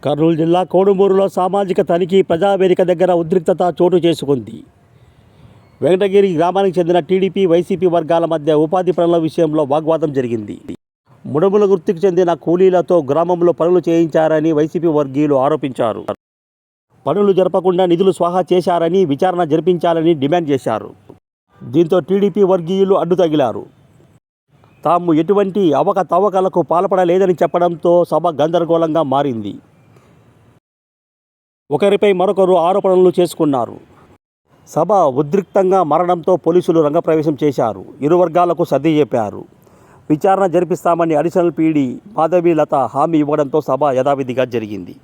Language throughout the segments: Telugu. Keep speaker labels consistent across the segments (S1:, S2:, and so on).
S1: కర్నూలు జిల్లా కోడుమూరులో సామాజిక తనిఖీ ప్రజావేదిక దగ్గర ఉద్రిక్తత చోటు చేసుకుంది. వెంకటగిరి గ్రామానికి చెందిన టీడీపీ, వైసీపీ వర్గాల మధ్య ఉపాధి పనుల విషయంలో వాగ్వాదం జరిగింది. ముడుముల వృత్తికి చెందిన కూలీలతో గ్రామంలో పనులు చేయించారని వైసీపీ వర్గీయులు ఆరోపించారు. పనులు జరపకుండా నిధులు స్వాహా చేశారని, విచారణ జరిపించాలని డిమాండ్ చేశారు. దీంతో టీడీపీ వర్గీయులు అడ్డు తగిలారు. తాము ఎటువంటి అవకతవకలకు పాల్పడలేదని చెప్పడంతో సభ గందరగోళంగా మారింది. ఒకరిపై మరొకరు ఆరోపణలు చేసుకున్నారు. సభ ఉద్రిక్తంగా మారడంతో పోలీసులు రంగప్రవేశం చేశారు. ఇరు వర్గాలకు సర్ది చెప్పారు. విచారణ జరిపిస్తామని అడిషనల్ పీడీ మాధవీలత హామీ ఇవ్వడంతో సభ యథావిధిగా జరిగింది.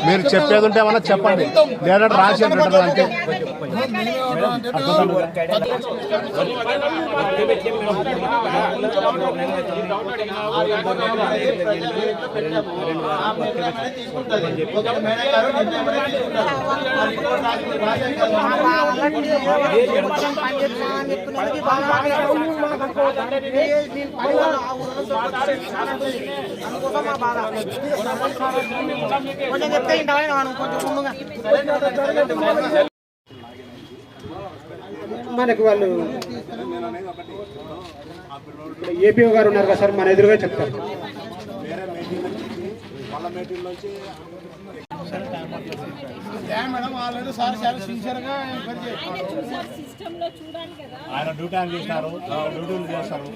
S2: మీరు చెప్పేది ఉంటే ఏమన్నా చెప్పండి, లేదంటే రాసి అంతే.
S3: మనకు వాళ్ళు ఏపీఓ గారు ఉన్నారు కదా సార్, మన ఎదురుగా చెప్తారు.
S2: ఆయన డ్యూటీ ఆన్ చేసినారు, డ్యూటీలు చేస్తారు.